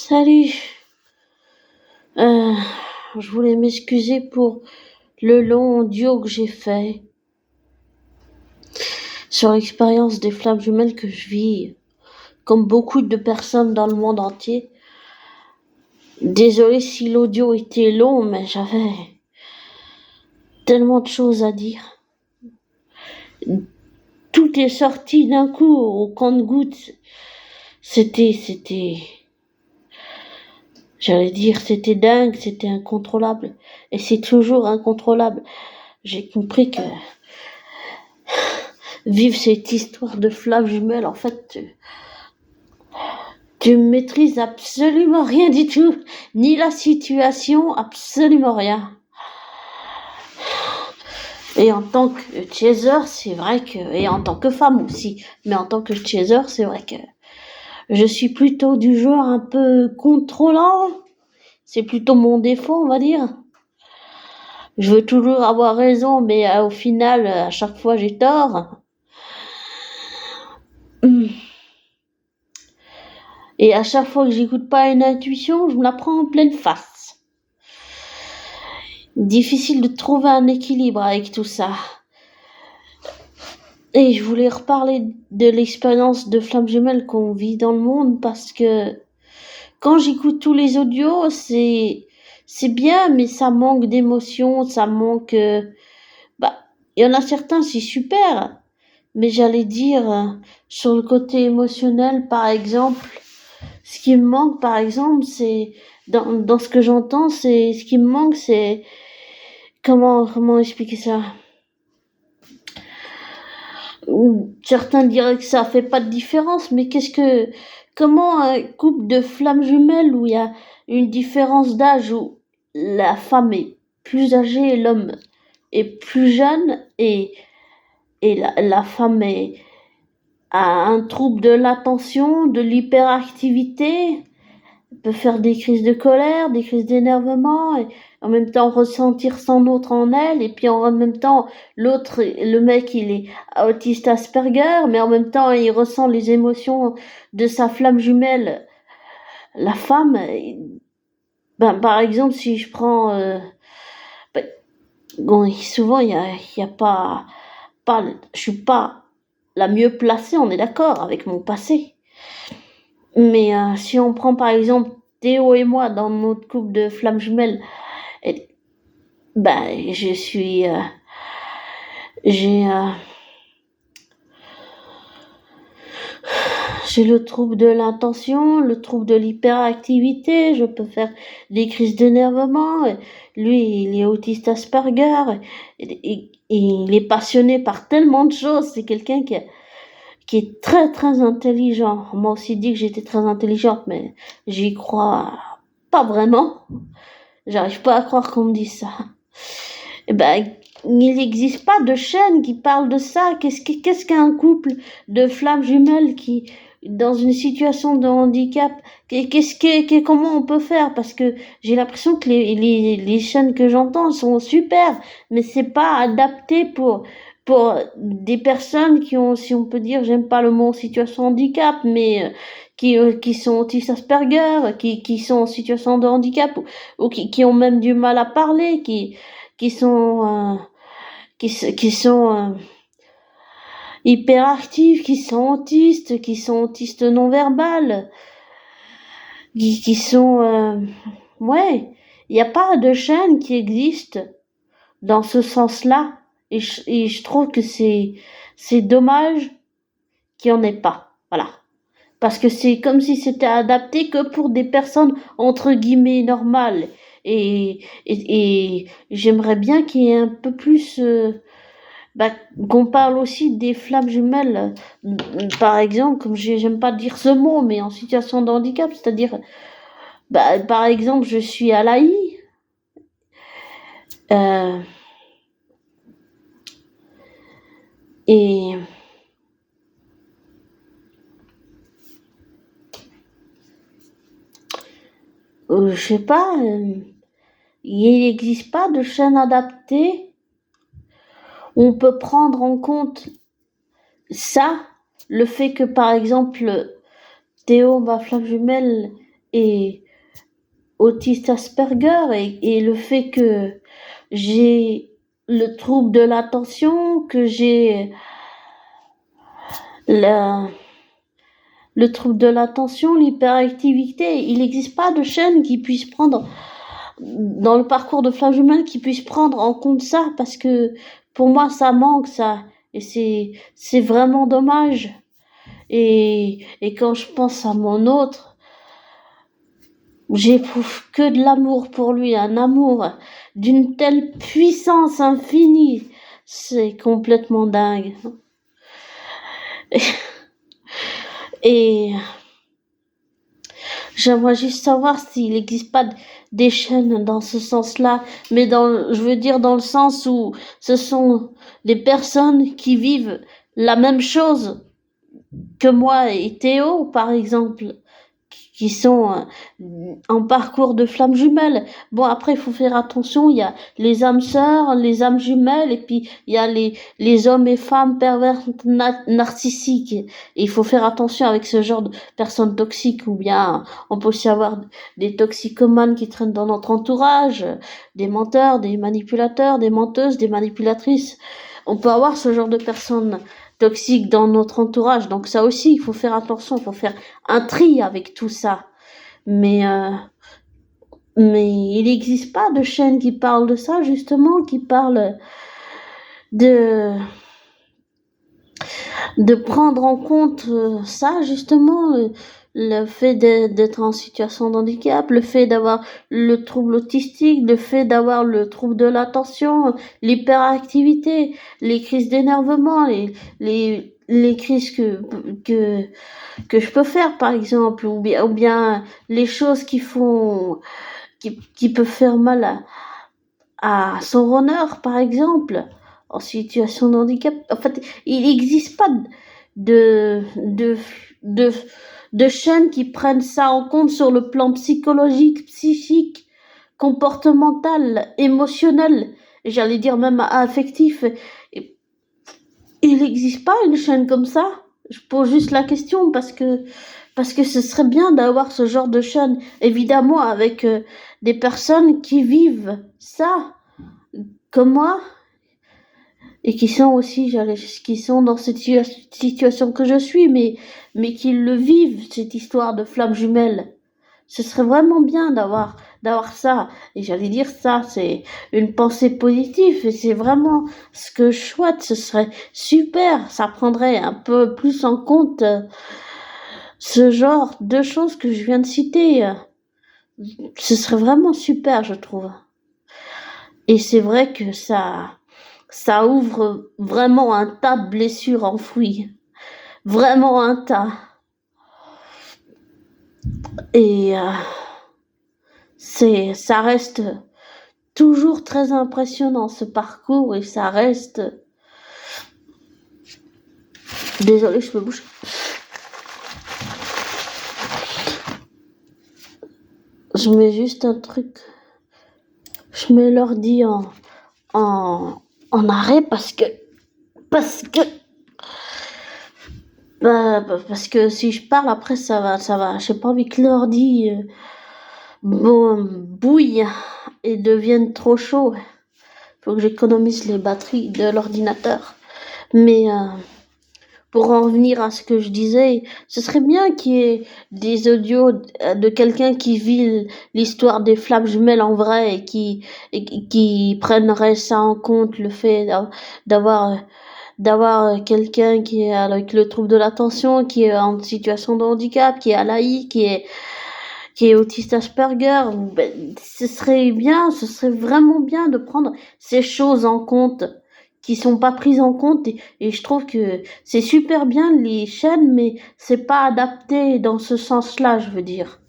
Salut, euh, je voulais m'excuser pour le long audio que j'ai fait sur l'expérience des flammes jumelles que je vis, comme beaucoup de personnes dans le monde entier. Désolée si l'audio était long, mais j'avais tellement de choses à dire. Tout est sorti d'un coup au compte-gouttes. J'allais dire, c'était dingue, c'était incontrôlable. Et c'est toujours incontrôlable. J'ai compris que vivre cette histoire de flammes jumelles, en fait, tu maîtrises absolument rien du tout, ni la situation, absolument rien. Et en tant que chaser, c'est vrai que, et en tant que femme aussi, mais en tant que chaser, c'est vrai que je suis plutôt du genre un peu contrôlant. C'est plutôt mon défaut, on va dire. Je veux toujours avoir raison, mais au final, à chaque fois, j'ai tort. Et à chaque fois que j'écoute pas une intuition, je me la prends en pleine face. Difficile de trouver un équilibre avec tout ça. Et je voulais reparler de l'expérience de flammes jumelles qu'on vit dans le monde, parce que quand j'écoute tous les audios, c'est bien, mais ça manque d'émotion, ça manque, il y en a certains, c'est super, mais j'allais dire, sur le côté émotionnel, par exemple, ce qui me manque, par exemple, c'est, dans ce que j'entends, ce qui me manque, c'est, comment expliquer ça? Certains diraient que ça fait pas de différence, mais comment un couple de flammes jumelles où il y a une différence d'âge, où la femme est plus âgée et l'homme est plus jeune, et la femme a un trouble de l'attention, de l'hyperactivité, peut faire des crises de colère, des crises d'énervement, et en même temps ressentir son autre en elle, et puis en même temps, le mec, il est autiste Asperger, mais en même temps, il ressent les émotions de sa flamme jumelle, la femme. Par exemple, si je prends, souvent, il y a pas, je suis pas la mieux placée, on est d'accord, avec mon passé. Mais si on prend par exemple Théo et moi dans notre couple de flammes jumelles, je suis, j'ai le trouble de l'intention, le trouble de l'hyperactivité, je peux faire des crises d'énervement. Lui, il est autiste Asperger, et il est passionné par tellement de choses. C'est quelqu'un qui est très très intelligent. On m'a aussi dit que j'étais très intelligente, mais j'y crois pas vraiment. J'arrive pas à croire qu'on me dise ça. Il n'existe pas de chaîne qui parle de ça. Qu'est-ce qu'un couple de flammes jumelles qui, dans une situation de handicap, comment on peut faire? Parce que j'ai l'impression que les chaînes que j'entends sont super, mais c'est pas adapté pour des personnes qui ont, si on peut dire, j'aime pas le mot situation handicap, mais qui sont autistes Asperger, qui sont en situation de handicap, ou qui ont même du mal à parler, qui sont hyperactifs, qui sont autistes non-verbales, qui sont ouais, il n'y a pas de chaîne qui existe dans ce sens-là, et je trouve que c'est dommage qu'il n'y en ait pas. Voilà. Parce que c'est comme si c'était adapté que pour des personnes entre guillemets normales. Et j'aimerais bien qu'il y ait un peu plus, qu'on parle aussi des flammes jumelles, par exemple, comme j'aime pas dire ce mot, mais en situation de handicap, c'est-à-dire, par exemple, je suis à l'AI, et je sais pas, il n'existe pas de chaîne adaptée où on peut prendre en compte ça, le fait que par exemple Théo, ma flamme jumelle, et autiste Asperger, et le fait que j'ai le trouble de l'attention, que j'ai la, le trouble de l'attention, l'hyperactivité, il n'existe pas de chaîne qui puisse prendre dans le parcours de Flamme Jumelle qui puisse prendre en compte ça, parce que pour moi ça manque ça, et c'est vraiment dommage. Et quand je pense à mon autre, j'éprouve que de l'amour pour lui, un amour d'une telle puissance infinie, c'est complètement dingue. Et j'aimerais juste savoir s'il n'existe pas des chaînes dans ce sens-là, mais je veux dire dans le sens où ce sont des personnes qui vivent la même chose que moi et Théo, par exemple, qui sont en parcours de flammes jumelles. Bon, après, il faut faire attention, il y a les âmes sœurs, les âmes jumelles, et puis il y a les hommes et femmes pervers narcissiques. Et il faut faire attention avec ce genre de personnes toxiques, ou bien on peut aussi avoir des toxicomanes qui traînent dans notre entourage, des menteurs, des manipulateurs, des menteuses, des manipulatrices. On peut avoir ce genre de personnes toxiques dans notre entourage. Donc ça aussi, il faut faire attention, il faut faire un tri avec tout ça. Mais il n'existe pas de chaîne qui parle de ça, justement, qui parle de prendre en compte ça, justement, le fait d'être en situation de handicap, le fait d'avoir le trouble autistique, le fait d'avoir le trouble de l'attention, l'hyperactivité, les crises d'énervement, les crises que je peux faire, par exemple, ou bien les choses qui peuvent faire mal à son honneur, par exemple, en situation de handicap. En fait, il n'existe pas de, de, de, de chaînes qui prennent ça en compte sur le plan psychologique, psychique, comportemental, émotionnel, j'allais dire même affectif. Il n'existe pas une chaîne comme ça. Je pose juste la question parce que ce serait bien d'avoir ce genre de chaîne, évidemment avec des personnes qui vivent ça comme moi, et qui sont aussi, qui sont dans cette situation que je suis, mais qui le vivent, cette histoire de flamme jumelle. Ce serait vraiment bien d'avoir ça. Et j'allais dire ça, c'est une pensée positive, et c'est vraiment ce que je souhaite. Ce serait super. Ça prendrait un peu plus en compte ce genre de choses que je viens de citer. Ce serait vraiment super, je trouve. Et c'est vrai que ça ouvre vraiment un tas de blessures enfouies. Vraiment un tas. Et ça reste toujours très impressionnant, ce parcours, et ça reste... Désolée, je me bouge. Je mets juste un truc. Je mets l'ordi en arrêt parce que si je parle après ça va, j'ai pas envie que l'ordi bouille et devienne trop chaud. Faut que j'économise les batteries de l'ordinateur. Mais pour en revenir à ce que je disais, ce serait bien qu'il y ait des audios de quelqu'un qui vit l'histoire des flammes jumelles en vrai, et qui prendrait ça en compte, le fait d'avoir quelqu'un qui est avec le trouble de l'attention, qui est en situation de handicap, qui est à l'AI, qui est autiste Asperger. Ben, ce serait vraiment bien de prendre ces choses en compte qui sont pas prises en compte, et je trouve que c'est super bien les chaînes, mais c'est pas adapté dans ce sens-là, je veux dire.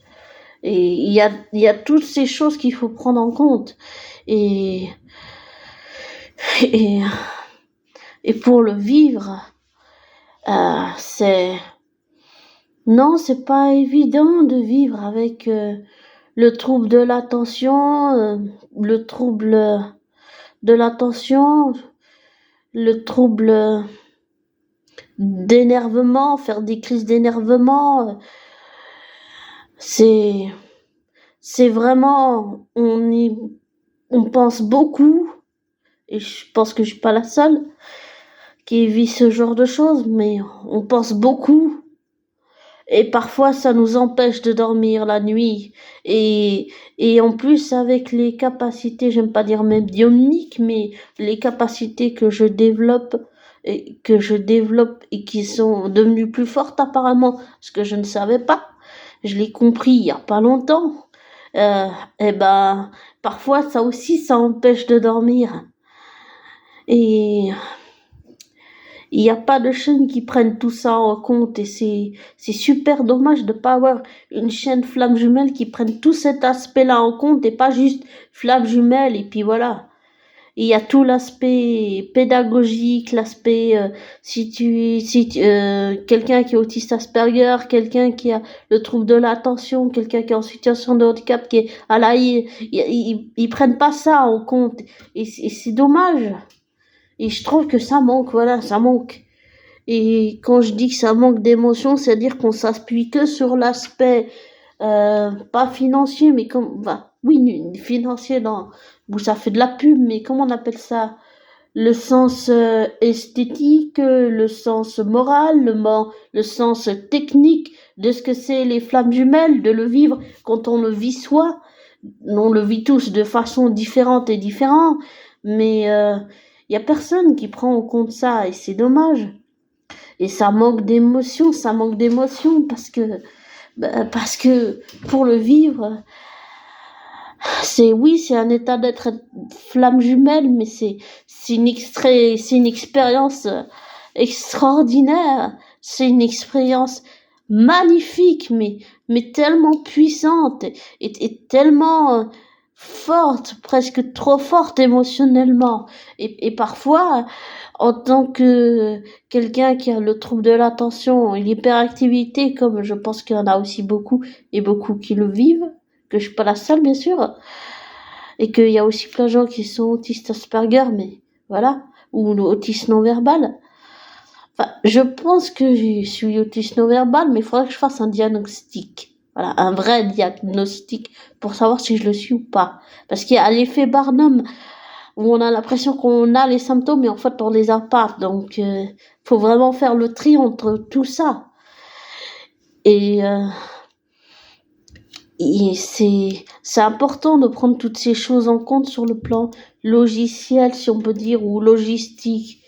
Et il y a toutes ces choses qu'il faut prendre en compte, et et, et pour le vivre, c'est pas évident de vivre avec le trouble de l'attention, le trouble de l'attention, le trouble d'énervement, faire des crises d'énervement. C'est, c'est vraiment, on pense beaucoup, et je pense que je suis pas la seule qui vit ce genre de choses, mais on pense beaucoup. Et parfois, ça nous empêche de dormir la nuit. Et, et en plus, avec les capacités, j'aime pas dire même bioniques, mais les capacités que je développe et qui sont devenues plus fortes apparemment, ce que je ne savais pas. Je l'ai compris il y a pas longtemps. Euh, et ben, parfois, ça aussi, ça empêche de dormir. Et il n'y a pas de chaîne qui prenne tout ça en compte et c'est super dommage de pas avoir une chaîne flamme jumelle qui prenne tout cet aspect-là en compte et pas juste flamme jumelle et puis voilà. Il y a tout l'aspect pédagogique, l'aspect si quelqu'un qui est autiste Asperger, quelqu'un qui a le trouble de l'attention, quelqu'un qui est en situation de handicap, qui est à la ils prennent pas ça en compte et c'est dommage. Et je trouve que ça manque, voilà, ça manque. Et quand je dis que ça manque d'émotion, c'est-à-dire qu'on s'appuie que sur l'aspect pas financier, mais comme, bah, oui, financier dans où ça fait de la pub, mais comment on appelle ça? Le sens esthétique, le sens moral, le sens technique de ce que c'est les flammes jumelles, de le vivre quand on le vit soi. On le vit tous de façon différente et différente, mais y a personne qui prend en compte ça et c'est dommage. Et ça manque d'émotion parce que pour le vivre, c'est un état d'être flamme jumelle, mais c'est une expérience extraordinaire, c'est une expérience magnifique, mais tellement puissante et tellement forte, presque trop forte émotionnellement. Et parfois, en tant que quelqu'un qui a le trouble de l'attention et l'hyperactivité, comme je pense qu'il y en a aussi beaucoup et beaucoup qui le vivent, que je suis pas la seule bien sûr, et qu'il y a aussi plein de gens qui sont autistes Asperger, mais voilà, ou autistes non verbal. Enfin, je pense que je suis autiste non verbal, mais il faudrait que je fasse un diagnostic. Voilà, un vrai diagnostic pour savoir si je le suis ou pas. Parce qu'il y a l'effet Barnum où on a l'impression qu'on a les symptômes, mais en fait on les a pas. Donc, faut vraiment faire le tri entre tout ça. Et c'est important de prendre toutes ces choses en compte sur le plan logiciel, si on peut dire, ou logistique.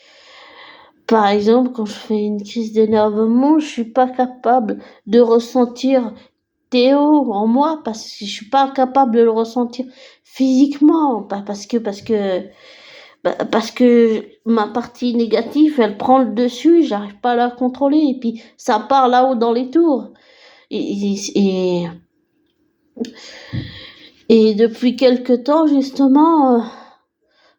Par exemple, quand je fais une crise d'énervement, je suis pas capable de ressentir Théo en moi parce que je suis pas capable de le ressentir physiquement, pas parce que ma partie négative, elle prend le dessus, j'arrive pas à la contrôler et puis ça part là-haut dans les tours. Et, et depuis quelque temps, justement,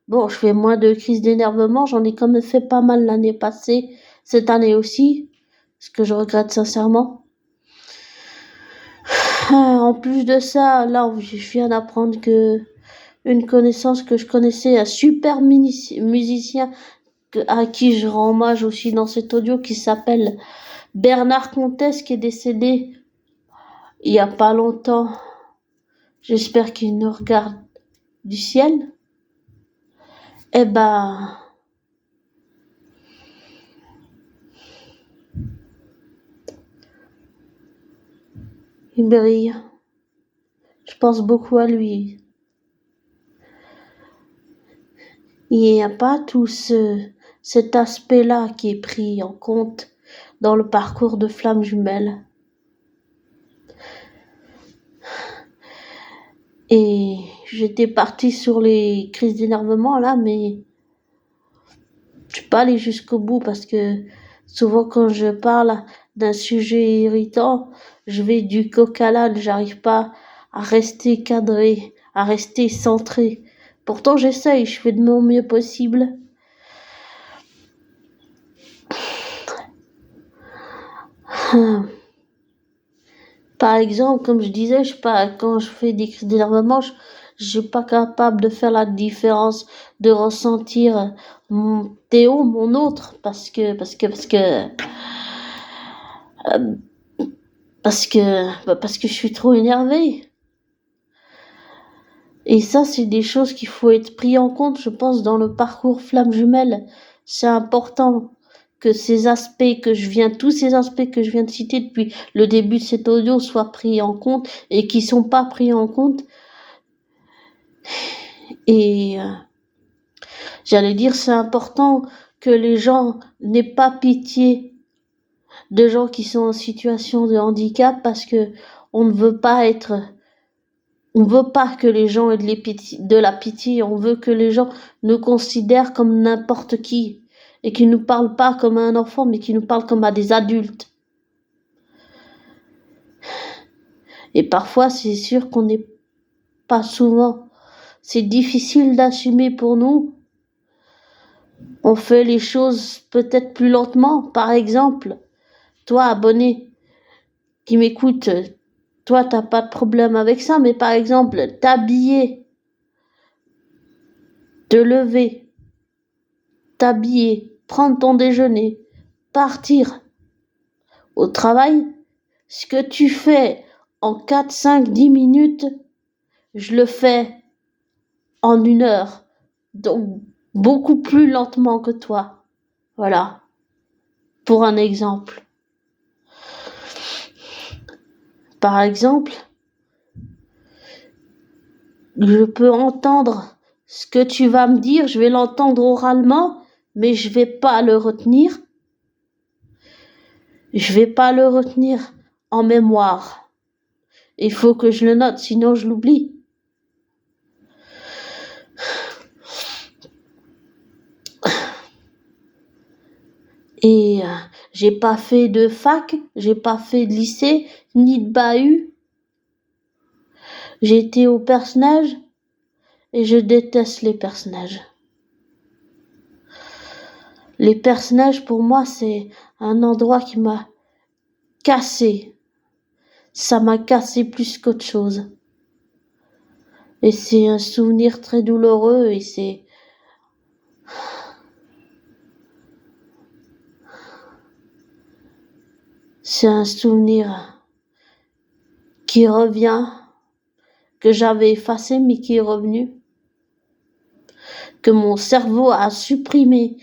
bon, je fais moins de crises d'énervement, j'en ai quand même fait pas mal l'année passée, cette année aussi, ce que je regrette sincèrement. En plus de ça, là, je viens d'apprendre que une connaissance que je connaissais, un super musicien à qui je rends hommage aussi dans cet audio, qui s'appelle Bernard Comtesse, qui est décédé il y a pas longtemps. J'espère qu'il nous regarde du ciel. Eh ben, il brille. Je pense beaucoup à lui. Il n'y a pas tout cet aspect-là qui est pris en compte dans le parcours de Flamme Jumelle. Et j'étais partie sur les crises d'énervement là, mais je suis pas allée jusqu'au bout parce que souvent quand je parle d'un sujet irritant, je vais du coq à l'âne, j'arrive pas à rester cadré, à rester centré. Pourtant j'essaye, je fais de mon mieux possible. Par exemple, comme je disais, je sais pas, quand je fais des crises d'énervement, je suis pas capable de faire la différence, de ressentir mon Théo, mon autre, parce que parce que je suis trop énervée. Et ça, c'est des choses qu'il faut être pris en compte, je pense, dans le parcours flamme jumelle. C'est important que tous ces aspects que je viens de citer depuis le début de cet audio soient pris en compte et qui sont pas pris en compte. Et j'allais dire, c'est important que les gens n'aient pas pitié de gens qui sont en situation de handicap parce que on ne veut pas que les gens aient de la pitié, on veut que les gens nous considèrent comme n'importe qui et qu'ils nous parlent pas comme à un enfant mais qu'ils nous parlent comme à des adultes. Et parfois, c'est sûr qu'on n'est pas souvent. C'est difficile d'assumer pour nous. On fait les choses peut-être plus lentement. Par exemple, toi, abonné, qui m'écoute, toi, t'as pas de problème avec ça, mais par exemple, t'habiller, te lever, t'habiller, prendre ton déjeuner, partir au travail, ce que tu fais en 4, 5, 10 minutes, je le fais en 1 heure. Donc, beaucoup plus lentement que toi. Voilà. Pour un exemple. Par exemple, je peux entendre ce que tu vas me dire, je vais l'entendre oralement, mais je vais pas le retenir. Je vais pas le retenir en mémoire. Il faut que je le note, sinon je l'oublie. Et j'ai pas fait de fac, j'ai pas fait de lycée, ni de bahut. J'ai été au personnage et je déteste les personnages. Les personnages, pour moi, c'est un endroit qui m'a cassé. Ça m'a cassé plus qu'autre chose. Et c'est un souvenir très douloureux et c'est un souvenir qui revient, que j'avais effacé mais qui est revenu, que mon cerveau a supprimé.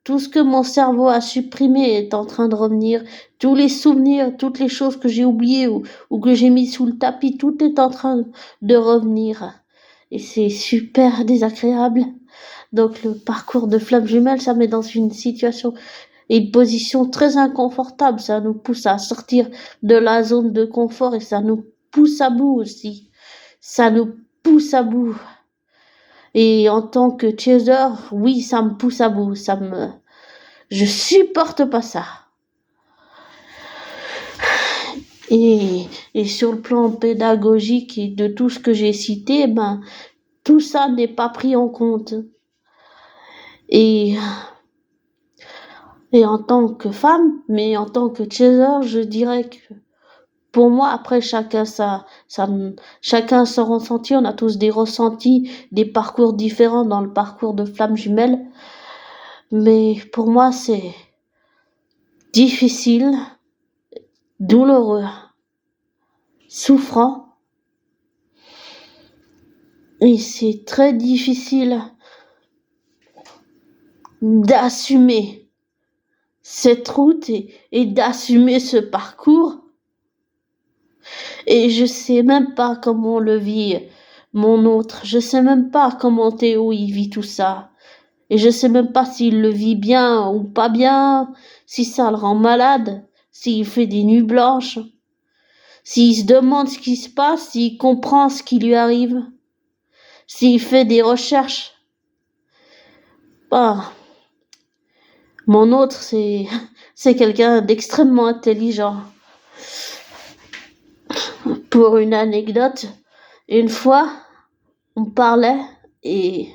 Tout ce que mon cerveau a supprimé est en train de revenir. Tous les souvenirs, toutes les choses que j'ai oubliées ou que j'ai mis sous le tapis, tout est en train de revenir. Et c'est super désagréable. Donc le parcours de flamme jumelle, ça met dans une situation et une position très inconfortable. Ça nous pousse à sortir de la zone de confort et ça nous pousse à bout aussi. Ça nous pousse à bout. Et en tant que chaser, oui, ça me pousse à bout. Je supporte pas ça. Et sur le plan pédagogique et de tout ce que j'ai cité, tout ça n'est pas pris en compte. Et en tant que femme, mais en tant que chaser, je dirais que pour moi, après chacun son ressenti, on a tous des ressentis, des parcours différents dans le parcours de flamme jumelle. Mais pour moi, c'est difficile, douloureux, souffrant. Et c'est très difficile d'assumer cette route et d'assumer ce parcours. Et je sais même pas comment le vit mon autre. Je sais même pas comment Théo il vit tout ça. Et je sais même pas s'il le vit bien ou pas bien, si ça le rend malade, s'il fait des nuits blanches, s'il se demande ce qui se passe, s'il comprend ce qui lui arrive, s'il fait des recherches. Mon autre, c'est quelqu'un d'extrêmement intelligent. Pour une anecdote, une fois, on parlait et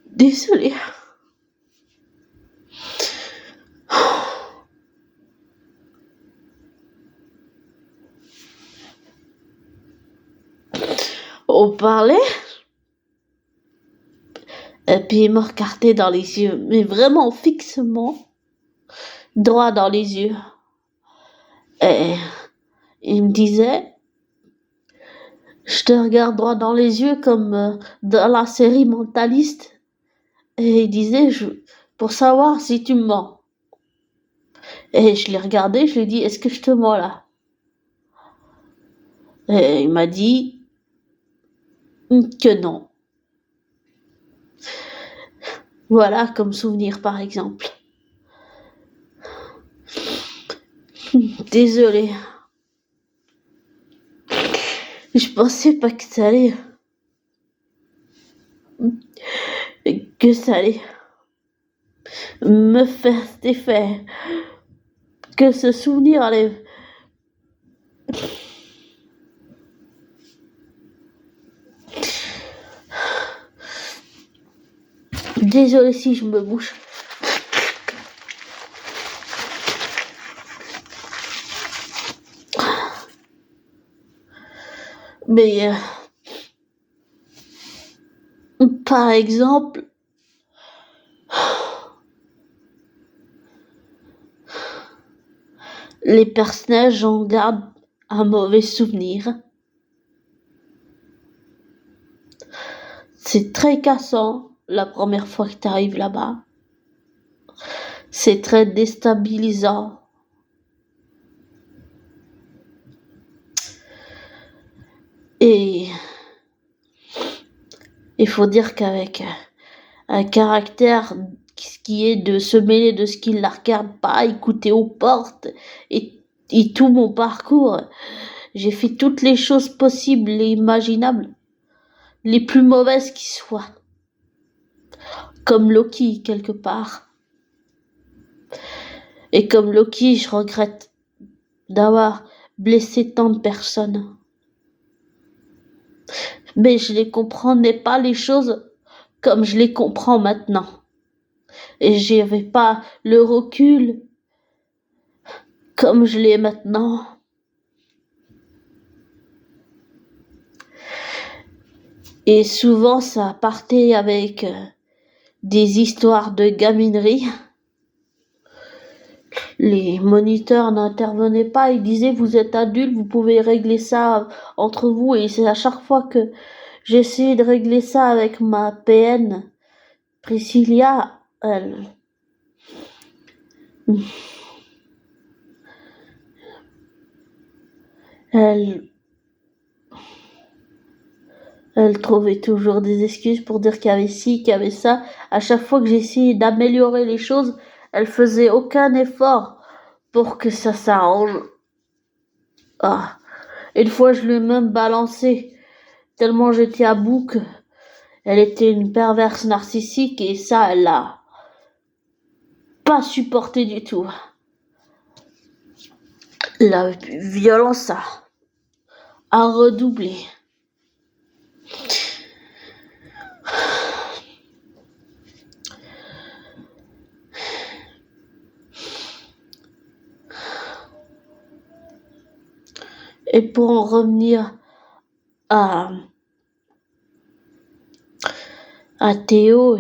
désolée. On parlait, Et puis il me regardait dans les yeux, mais vraiment fixement, droit dans les yeux. Et il me disait, je te regarde droit dans les yeux comme dans la série Mentaliste. Et il disait, pour savoir si tu me mens. Et je l'ai regardé, je lui ai dit, est-ce que je te mens là? Et il m'a dit que non. Voilà comme souvenir par exemple. Désolée. Je pensais pas que ça allait me faire cet effet, que ce souvenir allait. Désolée si je me bouche. Mais par exemple, les personnages en gardent un mauvais souvenir. C'est très cassant la première fois que tu arrives là-bas. C'est très déstabilisant. Et il faut dire qu'avec un caractère qui est de se mêler de ce qui ne la regarde pas, écouter aux portes et tout mon parcours, j'ai fait toutes les choses possibles et imaginables, les plus mauvaises qui soient, comme Loki quelque part. Et comme Loki, je regrette d'avoir blessé tant de personnes. Mais je ne comprenais pas les choses comme je les comprends maintenant. Et j'avais pas le recul comme je l'ai maintenant. Et souvent, ça partait avec des histoires de gaminerie. Les moniteurs n'intervenaient pas, ils disaient vous êtes adulte, vous pouvez régler ça entre vous. Et c'est à chaque fois que j'essayais de régler ça avec ma PN, Priscilla, elle trouvait toujours des excuses pour dire qu'il y avait ci, qu'il y avait ça. À chaque fois que j'essayais d'améliorer les choses, elle faisait aucun effort pour que ça s'arrange. Ah. Une fois, je lui ai même balancé, tellement j'étais à bout que elle était une perverse narcissique et ça, elle l'a pas supporté du tout. La violence a redoublé. Et pour en revenir à Théo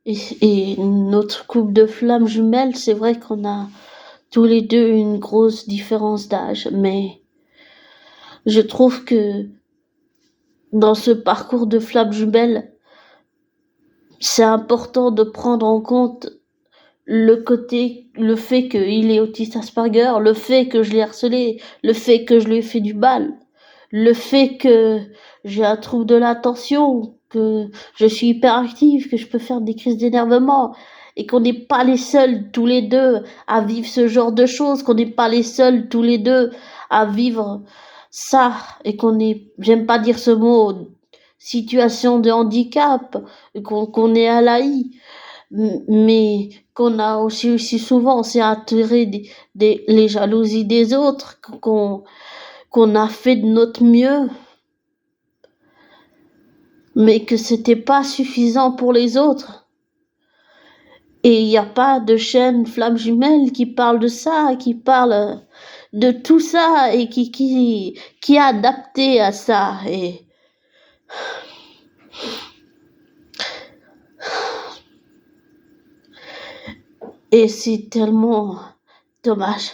et notre couple de flammes jumelles, c'est vrai qu'on a tous les deux une grosse différence d'âge, mais je trouve que dans ce parcours de flammes jumelles, c'est important de prendre en compte le fait qu'il est autiste Asperger, le fait que je l'ai harcelé, le fait que je lui ai fait du mal, le fait que j'ai un trouble de l'attention, que je suis hyperactive, que je peux faire des crises d'énervement, et qu'on n'est pas les seuls tous les deux à vivre ce genre de choses, qu'on n'est pas les seuls tous les deux à vivre ça, et j'aime pas dire ce mot, situation de handicap, qu'on est à l'AI, mais qu'on a aussi souvent, on s'est attiré les jalousies des autres, qu'on a fait de notre mieux, mais que c'était pas suffisant pour les autres. Et il n'y a pas de chaîne Flamme Jumelle qui parle de ça, qui parle de tout ça et qui est adapté à ça. Et Et c'est tellement dommage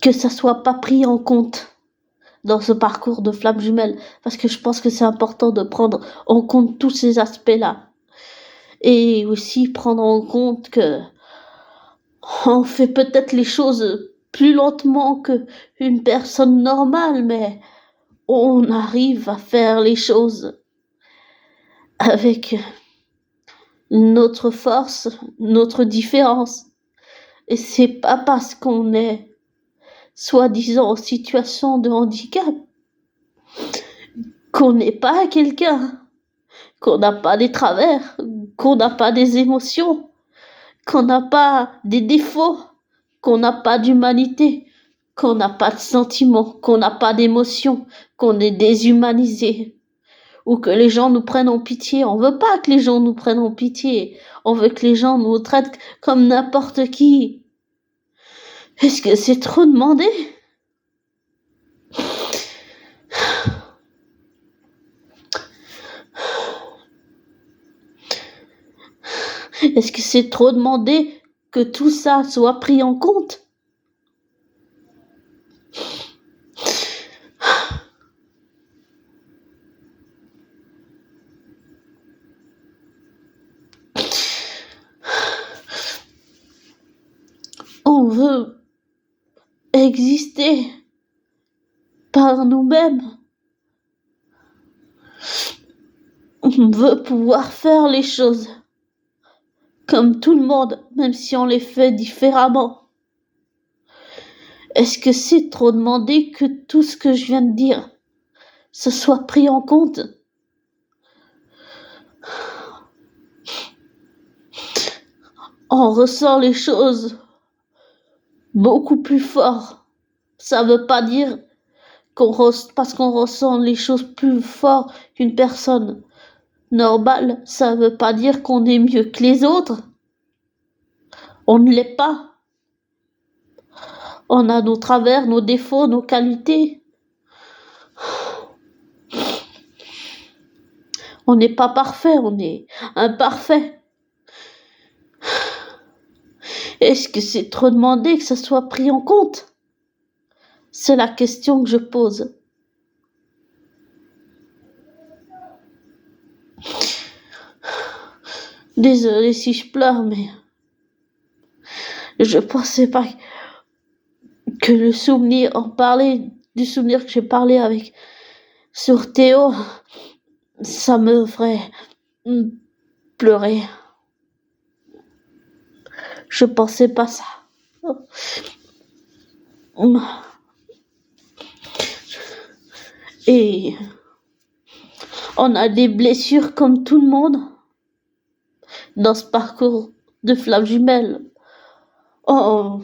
que ça soit pas pris en compte dans ce parcours de flammes jumelles, parce que je pense que c'est important de prendre en compte tous ces aspects-là. Et aussi prendre en compte que on fait peut-être les choses plus lentement que une personne normale, mais on arrive à faire les choses avec notre force, notre différence. Et c'est pas parce qu'on est soi-disant en situation de handicap qu'on n'est pas quelqu'un, qu'on n'a pas des travers, qu'on n'a pas des émotions, qu'on n'a pas des défauts, qu'on n'a pas d'humanité, qu'on n'a pas de sentiments, qu'on n'a pas d'émotions, qu'on est déshumanisé, ou que les gens nous prennent en pitié. On veut pas que les gens nous prennent en pitié. On veut que les gens nous traitent comme n'importe qui. Est-ce que c'est trop demandé? Est-ce que c'est trop demandé que tout ça soit pris en compte? On veut exister par nous-mêmes. On veut pouvoir faire les choses comme tout le monde, même si on les fait différemment. Est-ce que c'est trop demandé que tout ce que je viens de dire, ce soit pris en compte? On ressent les choses beaucoup plus fort. Ça veut pas dire parce qu'on ressent les choses plus fort qu'une personne normale, ça veut pas dire qu'on est mieux que les autres. On ne l'est pas. On a nos travers, nos défauts, nos qualités. On n'est pas parfait, on est imparfait. Est-ce que c'est trop demandé que ça soit pris en compte? C'est la question que je pose. Désolée si je pleure, mais je pensais pas que le souvenir, en parler du souvenir que j'ai parlé avec sur Théo, ça me ferait pleurer. Je pensais pas ça. Et on a des blessures comme tout le monde dans ce parcours de flammes jumelles. Oh.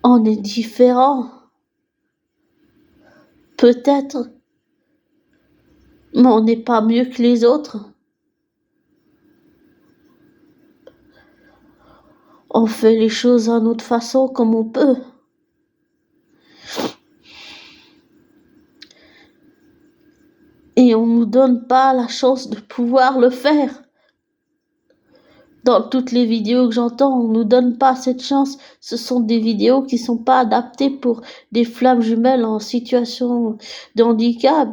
On est différent. Peut-être. Mais on n'est pas mieux que les autres. On fait les choses à notre façon comme on peut. Et on nous donne pas la chance de pouvoir le faire. Dans toutes les vidéos que j'entends, on nous donne pas cette chance. Ce sont des vidéos qui sont pas adaptées pour des flammes jumelles en situation de handicap,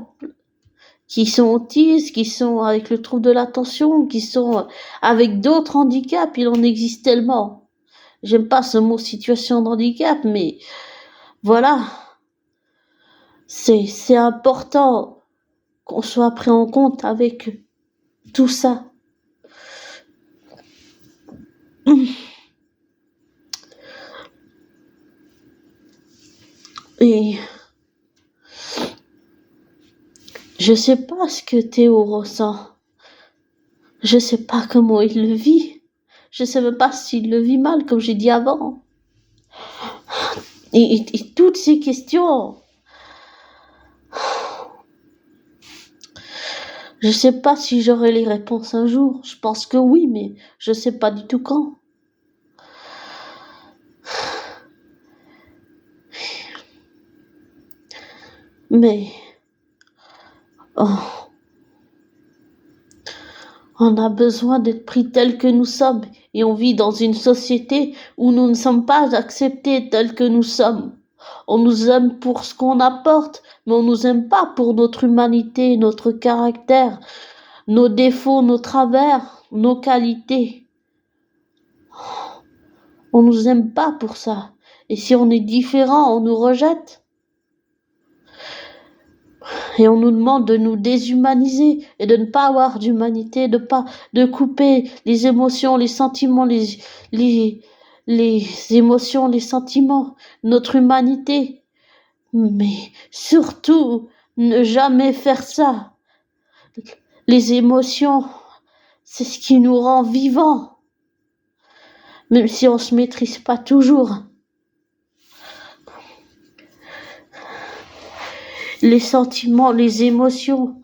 qui sont autistes, qui sont avec le trouble de l'attention, qui sont avec d'autres handicaps. Il en existe tellement. J'aime pas ce mot situation de handicap, mais voilà. C'est important qu'on soit pris en compte avec tout ça. Et je sais pas ce que Théo ressent. Je sais pas comment il le vit. Je sais même pas s'il le vit mal, comme j'ai dit avant. Et toutes ces questions, je sais pas si j'aurai les réponses un jour. Je pense que oui, mais je sais pas du tout quand. Mais oh, on a besoin d'être pris tels que nous sommes et on vit dans une société où nous ne sommes pas acceptés tels que nous sommes. On nous aime pour ce qu'on apporte, mais on nous aime pas pour notre humanité, notre caractère, nos défauts, nos travers, nos qualités. On nous aime pas pour ça. Et si on est différent, on nous rejette. Et on nous demande de nous déshumaniser et de ne pas avoir d'humanité, de couper les émotions, les sentiments, les émotions, les sentiments, notre humanité. Mais surtout, ne jamais faire ça. Les émotions, c'est ce qui nous rend vivants. Même si on se maîtrise pas toujours. Les sentiments, les émotions,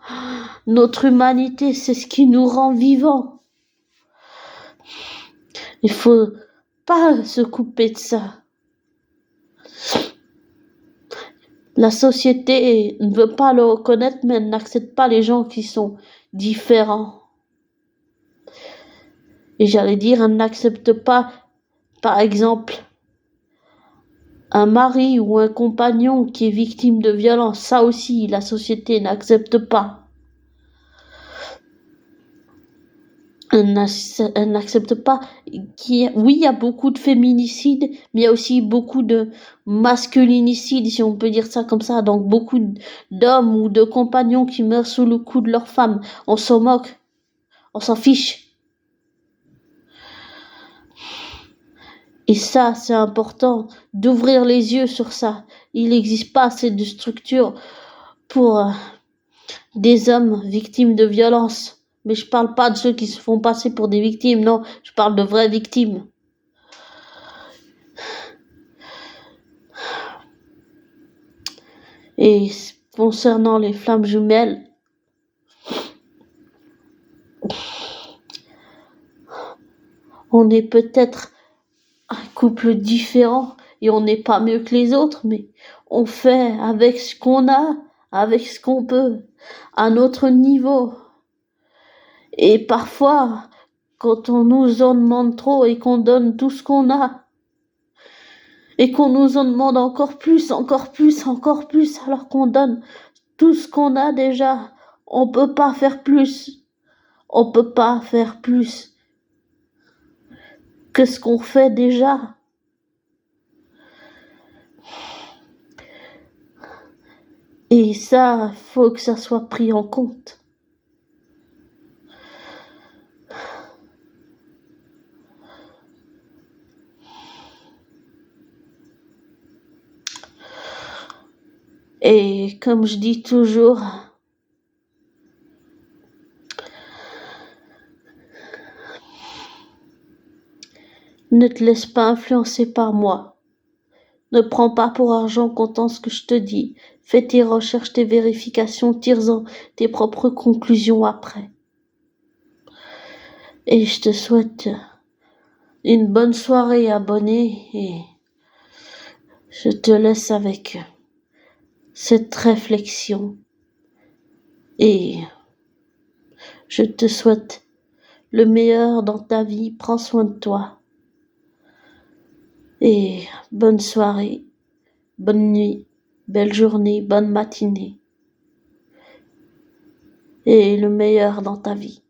notre humanité, c'est ce qui nous rend vivants. Il faut pas se couper de ça. La société ne veut pas le reconnaître, mais elle n'accepte pas les gens qui sont différents. Et j'allais dire, elle n'accepte pas, par exemple, un mari ou un compagnon qui est victime de violence. Ça aussi, la société n'accepte pas. Elle n'accepte pas oui, il y a beaucoup de féminicides, mais il y a aussi beaucoup de masculinicides, si on peut dire ça comme ça. Donc beaucoup d'hommes ou de compagnons qui meurent sous le coup de leur femme. On s'en moque, on s'en fiche. Et ça, c'est important d'ouvrir les yeux sur ça. Il n'existe pas assez de structures pour des hommes victimes de violences. Mais je parle pas de ceux qui se font passer pour des victimes, non, je parle de vraies victimes. Et concernant les flammes jumelles, on est peut-être un couple différent et on n'est pas mieux que les autres, mais on fait avec ce qu'on a, avec ce qu'on peut, à notre niveau. Et parfois, quand on nous en demande trop et qu'on donne tout ce qu'on a, et qu'on nous en demande encore plus, encore plus, encore plus, alors qu'on donne tout ce qu'on a déjà, on peut pas faire plus. On peut pas faire plus que ce qu'on fait déjà. Et ça, faut que ça soit pris en compte. Et comme je dis toujours, ne te laisse pas influencer par moi. Ne prends pas pour argent comptant ce que je te dis. Fais tes recherches, tes vérifications, tire-en tes propres conclusions après. Et je te souhaite une bonne soirée, abonné, et je te laisse avec cette réflexion. Et je te souhaite le meilleur dans ta vie. Prends soin de toi. Et bonne soirée, bonne nuit, belle journée, bonne matinée. Et le meilleur dans ta vie.